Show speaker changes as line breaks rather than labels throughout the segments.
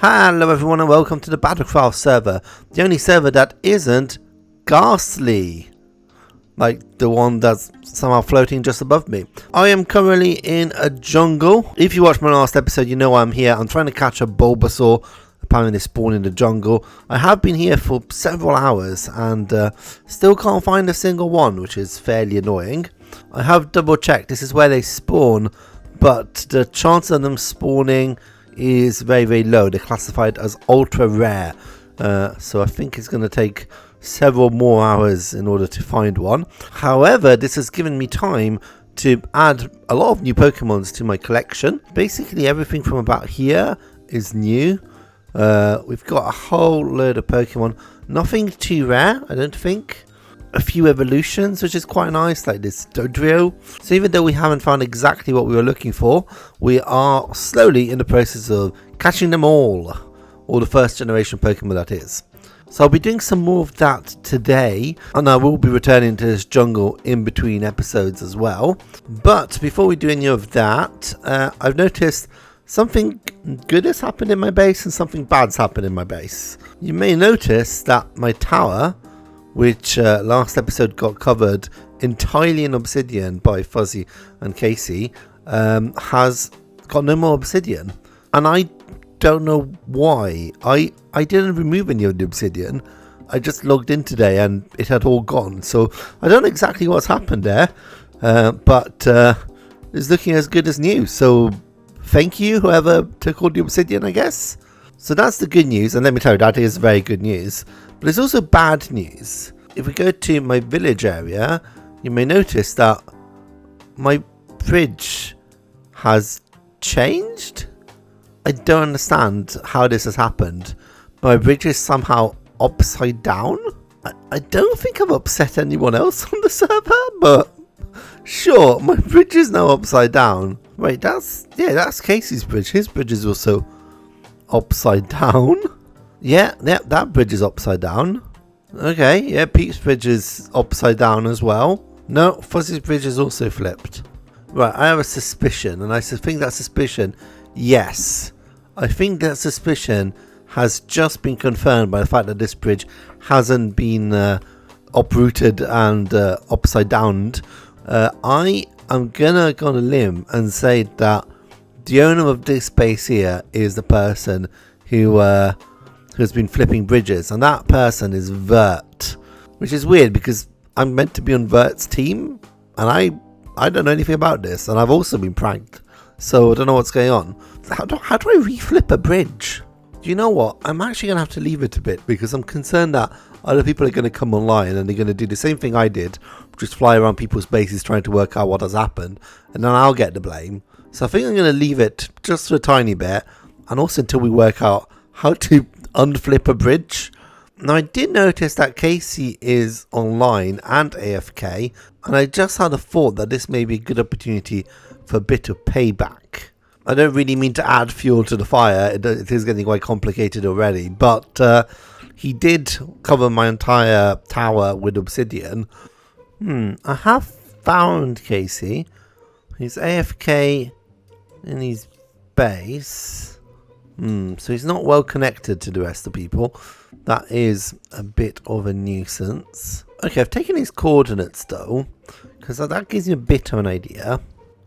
Hello everyone and welcome to the Battlecraft server, the only server that isn't ghastly, like the one that's somehow floating just above me. I am currently in a jungle. If you watched my last episode, you know I'm here. I'm trying to catch a Bulbasaur. Apparently they spawn in the jungle. I have been here for several hours and still can't find a single one, which is fairly annoying. I have double checked, this is where they spawn, but the chance of them spawning is very low. They're classified as ultra rare, so I think it's going to take several more hours in order to find one. However, this has given me time to add a lot of new Pokemons to my collection. Basically everything from about here is new. We've got a whole load of Pokemon, nothing too rare I don't think. A few evolutions, which is quite nice, like this Dodrio. So even though we haven't found exactly what we were looking for, we are slowly in the process of catching them all the first generation Pokemon that is. So I'll be doing some more of that today, and I will be returning to this jungle in between episodes as well. But before we do any of that, I've noticed something good has happened in my base and something bad's happened in my base. You may notice that my tower, which last episode got covered entirely in obsidian by Fuzzy and Casey, has got no more obsidian. And I don't know why. I didn't remove any of the obsidian. I just logged in today and it had all gone. So I don't know exactly what's happened there, but it's looking as good as new. So thank you, whoever took all the obsidian, I guess. So that's the good news, and let me tell you, that is very good news. But there's also bad news. If we go to my village area, you may notice that my bridge has changed. I don't understand how this has happened. My bridge is somehow upside down. I don't think I've upset anyone else on the server, but sure, my bridge is now upside down. Wait, that's Casey's bridge. His bridge is also upside down. Yeah, that bridge is upside down. Okay, yeah, Pete's bridge is upside down as well. No, Fuzzy's bridge is also flipped. Right, I have a suspicion, and I think that suspicion, yes, I think that suspicion has just been confirmed by the fact that this bridge hasn't been uprooted and upside downed. I am gonna go on a limb and say that the owner of this base here is the person who's been flipping bridges, and that person is Vert, which is weird because I'm meant to be on Vert's team, and I don't know anything about this, and I've also been pranked, so I don't know what's going on. How do I reflip a bridge? Do you know what? I'm actually gonna have to leave it a bit because I'm concerned that other people are going to come online and they're going to do the same thing I did, just fly around people's bases trying to work out what has happened, and then I'll get the blame. So I think I'm going to leave it just for a tiny bit, and also until we work out how to unflip a bridge. Now I did notice that Casey is online and AFK, and I just had a thought that this may be a good opportunity for a bit of payback. I don't really mean to add fuel to the fire, it is getting quite complicated already, but he did cover my entire tower with obsidian. I have found Casey. He's AFK in his base. So he's not well connected to the rest of the people. That is a bit of a nuisance. Okay, I've taken his coordinates though, because that gives you a bit of an idea.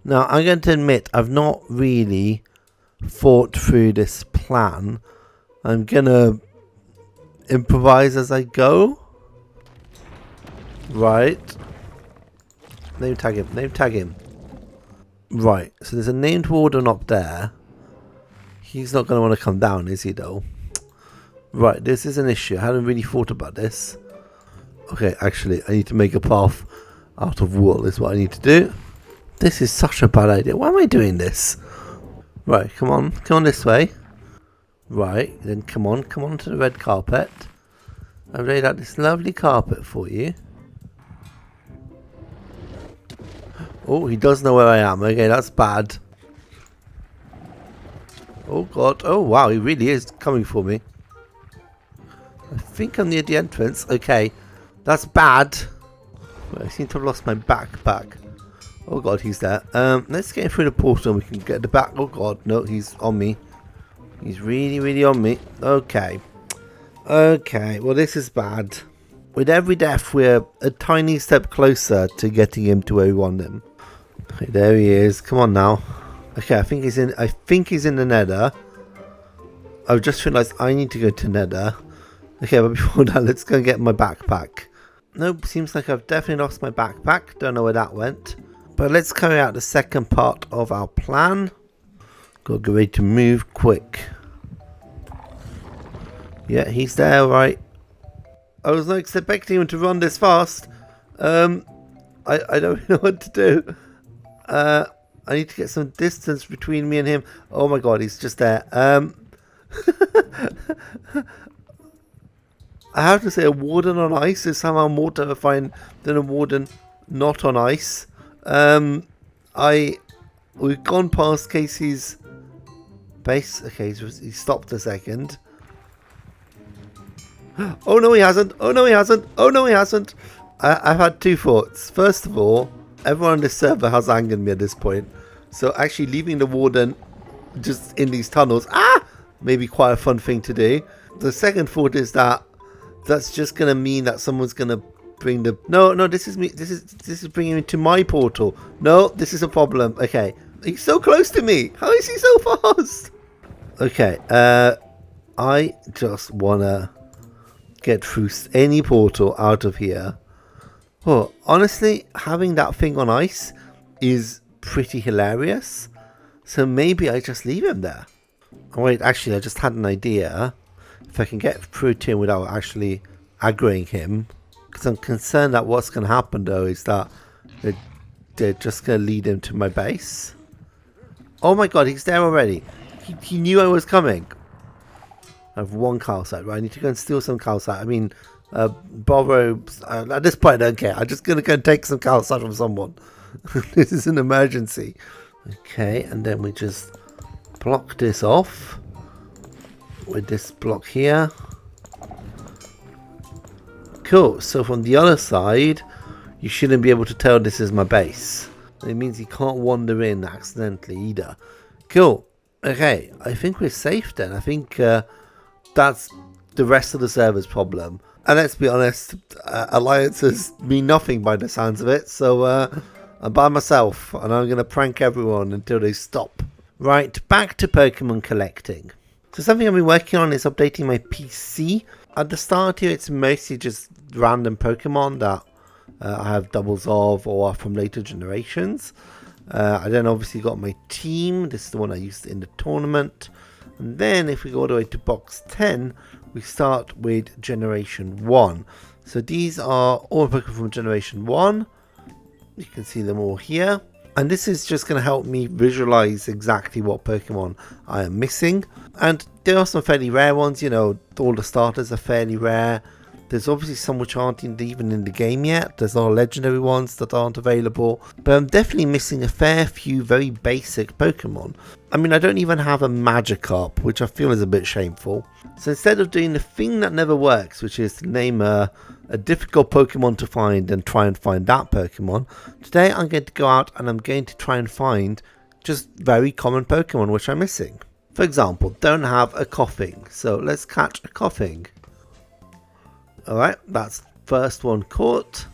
Now, I'm going to admit, I've not really thought through this plan. I'm going to improvise as I go. Right. Name tag him. Right, so there's a named warden up there. He's not going to want to come down, is he though? Right, this is an issue. I hadn't really thought about this. Okay, actually, I need to make a path out of wool is what I need to do. This is such a bad idea. Why am I doing this? Right, come on this way. Right, then come on to the red carpet. I've laid out this lovely carpet for you. Oh, he does know where I am. Okay, that's bad. Oh god. Oh wow, he really is coming for me. I think I'm near the entrance. Okay, that's bad. I seem to have lost my backpack. Oh god, he's there. Let's get through the portal and we can get the back. Oh god, no, he's on me. He's really on me. Okay. Okay, well this is bad. With every death, we're a tiny step closer to getting him to where we want him. Okay, there he is. Come on now. Okay, I think he's in the nether. I've just realised I need to go to nether. Okay, but before that, let's go and get my backpack. Nope, seems like I've definitely lost my backpack. Don't know where that went. But let's carry out the second part of our plan. Gotta get ready to move quick. Yeah, he's there, right? I was not expecting him to run this fast. I don't know what to do. I need to get some distance between me and him. Oh my god, he's just there. I have to say a warden on ice is somehow more terrifying than a warden not on ice. We've gone past Casey's base. Okay, he stopped a second. Oh no he hasn't, oh no he hasn't, oh no he hasn't. I've had two thoughts. First of all, everyone on this server has angered me at this point. So actually leaving the warden just in these tunnels, may be quite a fun thing to do. The second thought is that that's just going to mean that someone's going to bring the... No, this is me. This is bringing me to my portal. No, this is a problem. Okay. He's so close to me. How is he so fast? Okay. I just want to get through any portal out of here. Oh, honestly, having that thing on ice is pretty hilarious. So maybe I just leave him there. Oh wait, actually I just had an idea. If I can get through to him without actually aggroing him. Because I'm concerned that what's going to happen though is that they're just going to lead him to my base. Oh my god, he's there already. He knew I was coming. I have one calcite, right? I need to go and steal some calcite. I mean, borrow... at this point I don't care. I'm just going to go and take some calcite from someone. This is an emergency. Okay, and then we just block this off with this block here. Cool, so from the other side you shouldn't be able to tell this is my base. It means he can't wander in accidentally either. Cool. Okay, I think we're safe then. I think that's the rest of the server's problem. And let's be honest, alliances mean nothing by the sounds of it. So I'm by myself and I'm going to prank everyone until they stop. Right, back to Pokemon collecting. So something I've been working on is updating my PC. At the start here, it's mostly just random Pokemon that I have doubles of or are from later generations. I then obviously got my team. This is the one I used in the tournament. And then if we go all the way to box 10, we start with generation 1. So these are all Pokemon from generation 1. You can see them all here. And this is just going to help me visualize exactly what Pokemon I am missing. And there are some fairly rare ones, you know, all the starters are fairly rare. There's obviously some which aren't even in the game yet. There's a lot of legendary ones that aren't available. But I'm definitely missing a fair few very basic Pokemon. I mean, I don't even have a Magikarp, which I feel is a bit shameful. So instead of doing the thing that never works, which is to name a difficult Pokemon to find and try and find that Pokemon, today I'm going to go out and I'm going to try and find just very common Pokemon which I'm missing. For example, don't have a Coughing. So let's catch a Coughing. Alright, that's first one caught.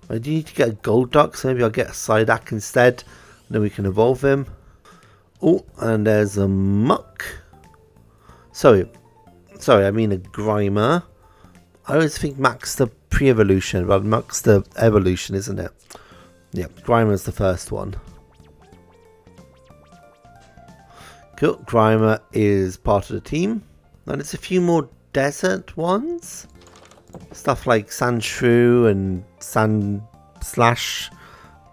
I do need to get a Golduck, so maybe I'll get a Psyduck instead. And then we can evolve him. Oh, and there's a Muck. Sorry, I mean a Grimer. I always think Muck's the pre-evolution, but Muck's the evolution, isn't it? Yeah, Grimer's the first one. Cool, Grimer is part of the team. And there's a few more desert ones. Stuff like Sandshrew and Sandslash.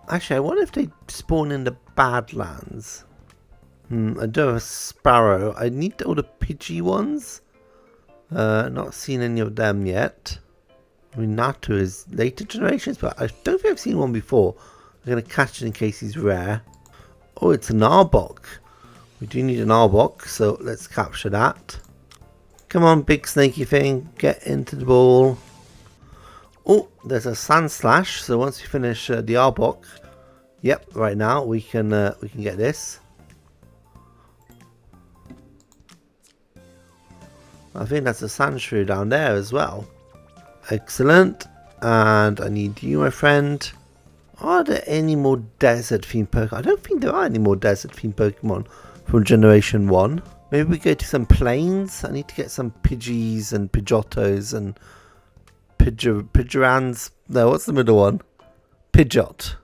Actually, I wonder if they spawn in the Badlands. I do have a Sparrow. I need all the Pidgey ones. Not seen any of them yet. I mean, Natu is later generations, but I don't think I've seen one before. I'm going to catch it in case he's rare. Oh, it's an Arbok. We do need an Arbok, so let's capture that. Come on, big snaky thing. Get into the ball. Oh, there's a Sandslash. So once we finish the Arbok, yep, right now we can get this. I think that's a sand shrew down there as well. Excellent. And I need you, my friend. Are there any more desert themed Pokemon? I don't think there are any more desert themed Pokemon from Generation 1. Maybe we go to some plains. I need to get some Pidgeys and Pidgeottos and Pidgeorands. No, what's the middle one? Pidgeot.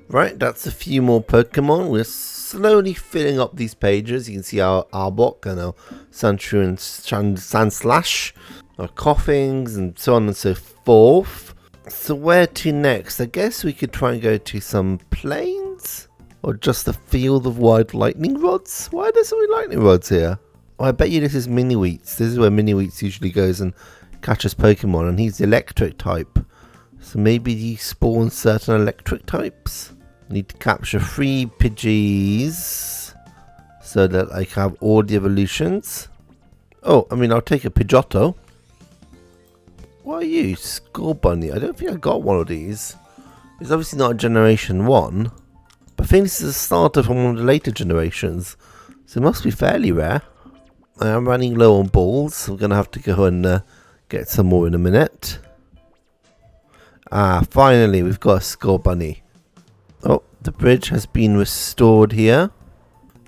Right, that's a few more Pokemon. We're slowly filling up these pages. You can see our Arbok and our Sandshrew and Sandslash, our Coughings and so on and so forth. So where to next? I guess we could try and go to some plains? Or just a field of wild lightning rods? Why are there so many lightning rods here? Oh, I bet you this is Mini-Wheats. This is where Mini-Wheats usually goes and catches Pokemon, and he's the electric type. So maybe he spawns certain electric types? Need to capture 3 Pidgeys so that I can have all the evolutions. Oh, I mean, I'll take a Pidgeotto. What are you? Scorbunny. I don't think I got one of these. It's obviously not a Generation 1. But I think this is a starter from one of the later generations. So it must be fairly rare. I am running low on balls. So I'm going to have to go and get some more in a minute. Ah, finally we've got a Scorbunny. Oh, the bridge has been restored here.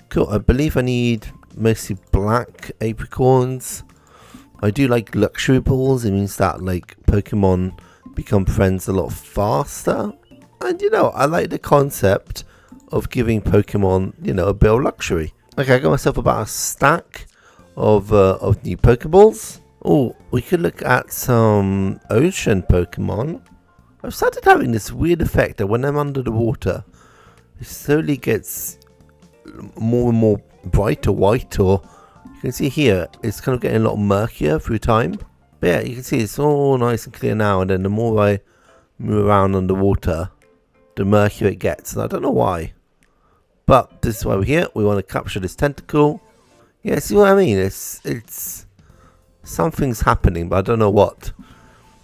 Cool. I believe I need mostly black apricorns. I do like luxury balls. It means that like Pokemon become friends a lot faster. And you know, I like the concept of giving Pokemon, you know, a bit of luxury. Okay, I got myself about a stack of new Pokeballs. Oh, we could look at some ocean Pokemon. I've started having this weird effect that when I'm under the water, it slowly gets more and more bright or white, or you can see here, it's kind of getting a lot murkier through time. But yeah, you can see it's all nice and clear now, and then the more I move around underwater, the murkier it gets, and I don't know why. But this is why we're here. We want to capture this tentacle. Yeah, see what I mean? It's something's happening, but I don't know what.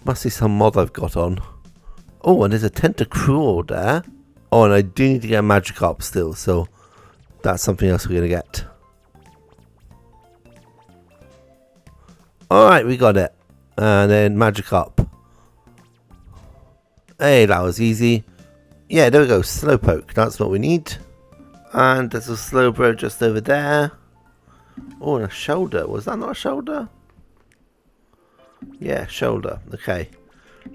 Must be some mod I've got on. Oh, and there's a Tentacruel there. Oh, and I do need to get a Magikarp still, so that's something else we're going to get. Alright, we got it. And then Magikarp. Hey, that was easy. Yeah, there we go. Slowpoke. That's what we need. And there's a Slowbro just over there. Oh, and a shoulder. Was that not a shoulder? Yeah, shoulder. Okay.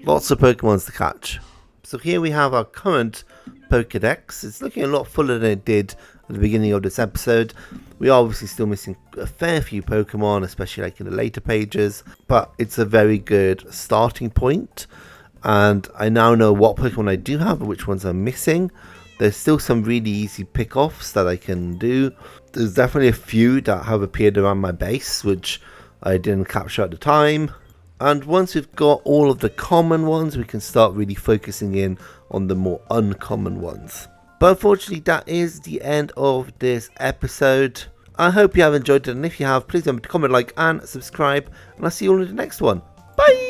Lots of Pokemons to catch. So here we have our current Pokedex. It's looking a lot fuller than it did at the beginning of this episode. We are obviously still missing a fair few Pokemon, especially like in the later pages. But it's a very good starting point. And I now know what Pokemon I do have and which ones I'm missing. There's still some really easy pick-offs that I can do. There's definitely a few that have appeared around my base, which I didn't capture at the time. And once we've got all of the common ones, we can start really focusing in on the more uncommon ones. But unfortunately, that is the end of this episode. I hope you have enjoyed it, and if you have, please remember to comment, like, and subscribe. And I'll see you all in the next one. Bye!